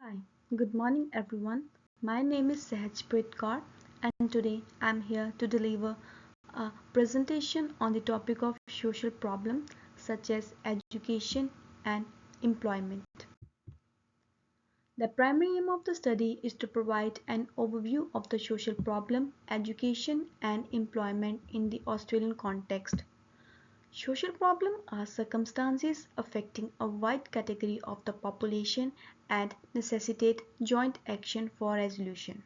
Hi, good morning everyone. My name is Sehajpreet Kaur and today I'm here to deliver a presentation on the topic of social problems such as education and employment. The primary aim of the study is to provide an overview of the social problem, education and employment in the Australian context. Social problems are circumstances affecting a wide category of the population and necessitate joint action for resolution.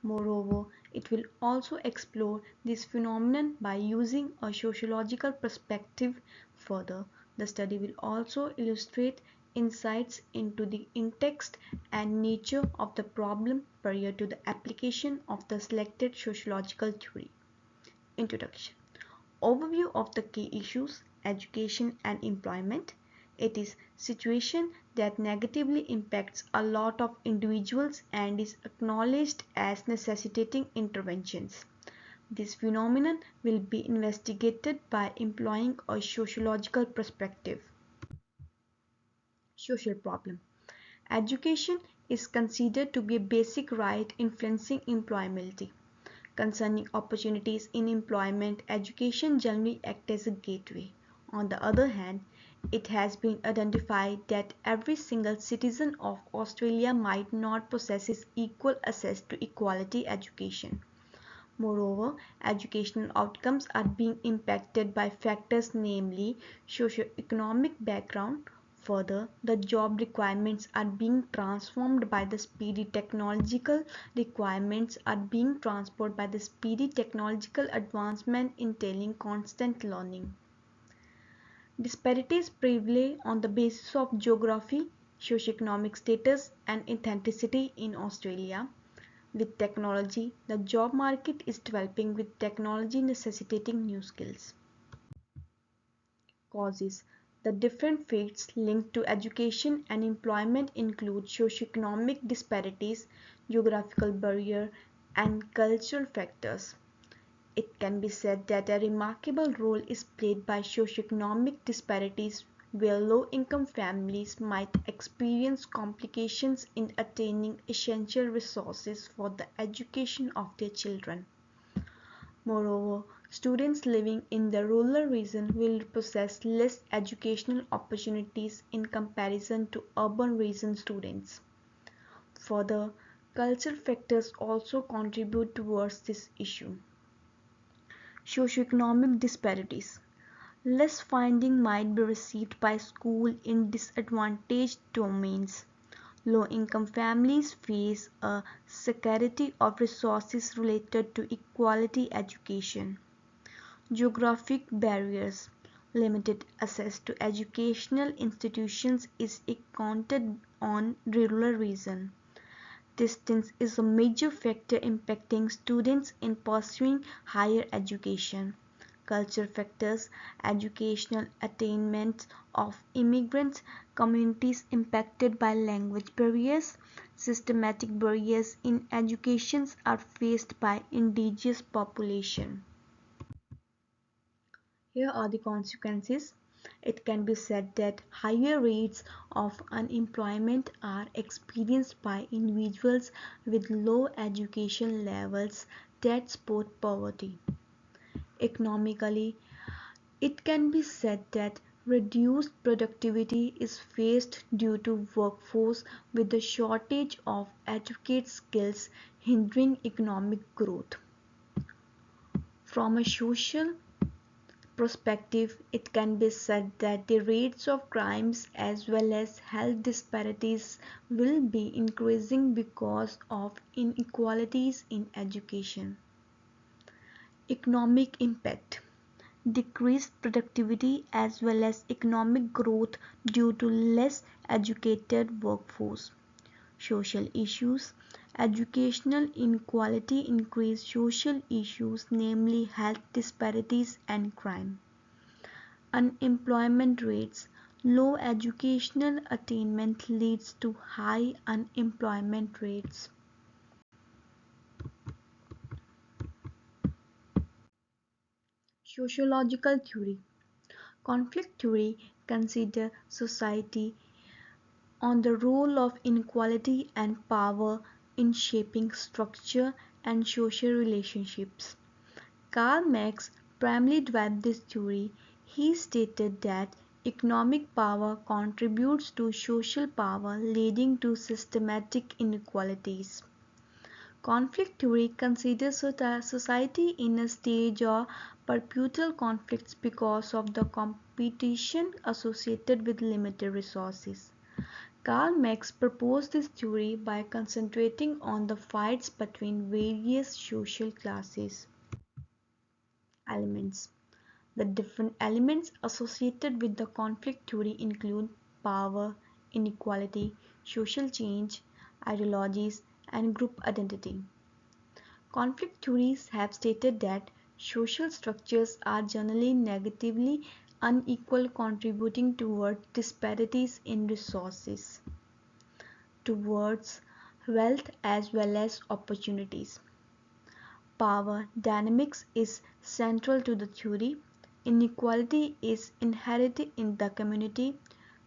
Moreover, it will also explore this phenomenon by using a sociological perspective. Further, the study will also illustrate insights into the context and nature of the problem prior to the application of the selected sociological theory. Introduction. Overview of the key issues, education and employment. It is situation that negatively impacts a lot of individuals and is acknowledged as necessitating interventions. This phenomenon will be investigated by employing a sociological perspective. Social problem. Education is considered to be a basic right influencing employability. Concerning opportunities in employment, education generally acts as a gateway. On the other hand, it has been identified that every single citizen of Australia might not possess equal access to equality education. Moreover, educational outcomes are being impacted by factors namely socio-economic background. Further, the job requirements are being transformed by the speedy technological requirements are being transformed by the speedy technological advancement entailing constant learning. Disparities prevail on the basis of geography, socioeconomic status and ethnicity in Australia. With technology, the job market is developing with technology necessitating new skills. Causes. The different fates linked to education and employment include socioeconomic disparities, geographical barrier, and cultural factors. It can be said that a remarkable role is played by socioeconomic disparities where low-income families might experience complications in attaining essential resources for the education of their children. Moreover, students living in the rural region will possess less educational opportunities in comparison to urban region students. Further, cultural factors also contribute towards this issue. Socioeconomic disparities. Less funding might be received by schools in disadvantaged domains. Low-income families face a scarcity of resources related to equality education. Geographic barriers. Limited access to educational institutions is encountered on rural regions. Distance is a major factor impacting students in pursuing higher education. Cultural factors, educational attainment of immigrant communities impacted by language barriers, systematic barriers in education are faced by indigenous population. Here are the consequences. It can be said that higher rates of unemployment are experienced by individuals with low education levels that support poverty. Economically, it can be said that reduced productivity is faced due to workforce with a shortage of adequate skills hindering economic growth. From a social perspective, it can be said that the rates of crimes as well as health disparities will be increasing because of inequalities in education. Economic impact. Decreased productivity as well as economic growth due to less educated workforce. Social issues. Educational inequality increase social issues namely health disparities and crime. Unemployment rates. Low educational attainment leads to high unemployment rates. Sociological theory. Conflict theory considers society, on the role of inequality and power in shaping structure and social relationships. Karl Marx primarily developed this theory. He stated that economic power contributes to social power, leading to systematic inequalities. Conflict theory considers society in a stage of perpetual conflicts because of the competition associated with limited resources. Karl Marx proposed this theory by concentrating on the fights between various social classes elements. The different elements associated with the conflict theory include power, inequality, social change, ideologies, and group identity. Conflict theories have stated that social structures are generally negatively unequal, contributing toward disparities in resources, towards wealth as well as opportunities. Power dynamics is central to the theory. Inequality is inherent in the community.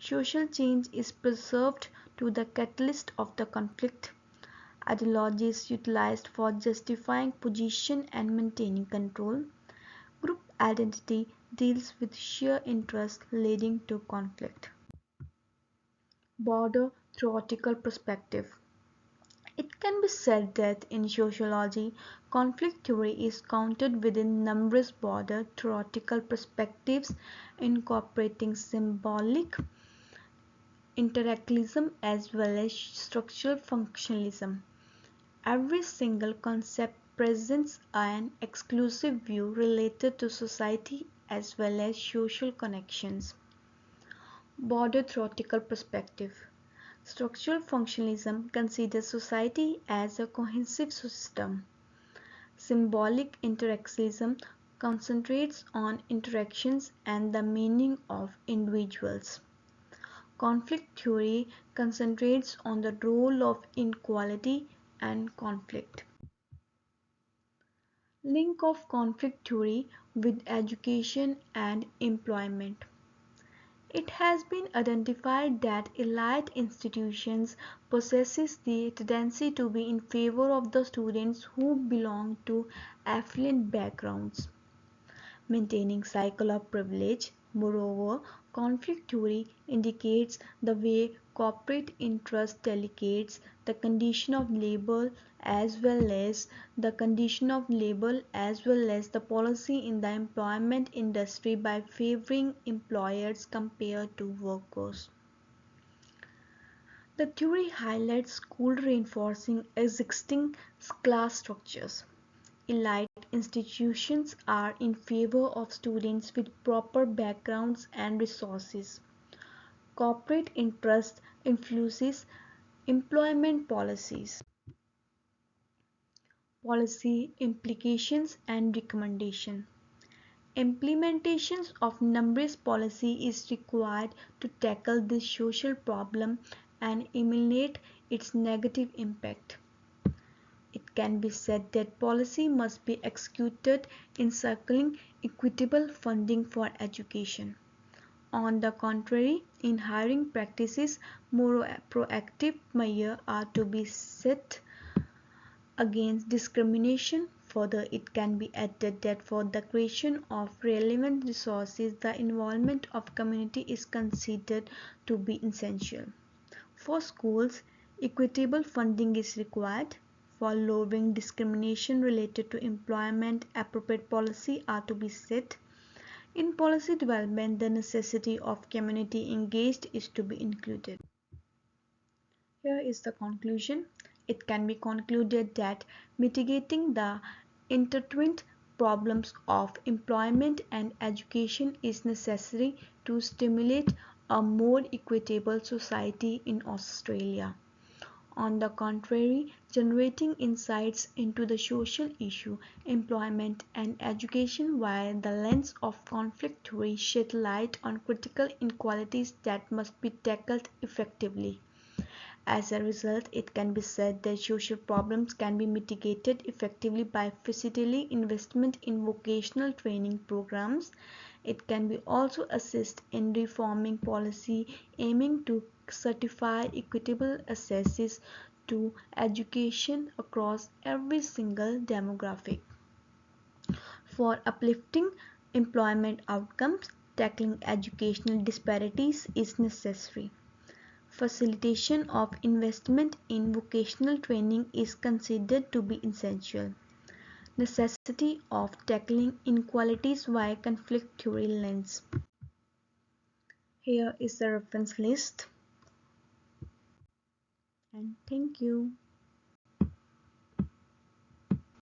Social change is preserved to the catalyst of the conflict. Ideologies utilized for justifying position and maintaining control. Group identity deals with sheer interest leading to conflict. Broader theoretical perspective. It can be said that in sociology, conflict theory is counted within numerous broader theoretical perspectives incorporating symbolic interactionalism as well as structural functionalism. Every single concept presents an exclusive view related to society as well as social connections. Broader theoretical perspective. Structural functionalism considers society as a cohesive system. Symbolic interactionism concentrates on interactions and the meaning of individuals. Conflict theory concentrates on the role of inequality and conflict. Link of conflict theory with education and employment. It has been identified that elite institutions possesses the tendency to be in favor of the students who belong to affluent backgrounds, maintaining cycle of privilege. Moreover, conflict theory indicates the way corporate interest delegates the condition of labor as well as the policy in the employment industry by favoring employers compared to workers. The theory highlights school reinforcing existing class structures. Elite institutions are in favor of students with proper backgrounds and resources. Corporate interest influences employment policies. Policy implications and recommendation. Implementations of numerous policy is required to tackle this social problem and eliminate its negative impact. It can be said that policy must be executed encircling equitable funding for education. On the contrary, in hiring practices, more proactive measures are to be set against discrimination. Further, it can be added that for the creation of relevant resources, the involvement of community is considered to be essential. For schools, equitable funding is required. For lowering discrimination related to employment, appropriate policy are to be set. In policy development, the necessity of community engaged is to be included. Here is the conclusion. It can be concluded that mitigating the intertwined problems of employment and education is necessary to stimulate a more equitable society in Australia. On the contrary, generating insights into the social issue, employment and education via the lens of conflict theory shed light on critical inequalities that must be tackled effectively. As a result, it can be said that social problems can be mitigated effectively by facilitating investment in vocational training programs. It can be also assist in reforming policy aiming to certify equitable access to education across every single demographic. For uplifting employment outcomes, tackling educational disparities is necessary. Facilitation of investment in vocational training is considered to be essential. Necessity of tackling inequalities via conflict theory lens. Here is the reference list, and thank you.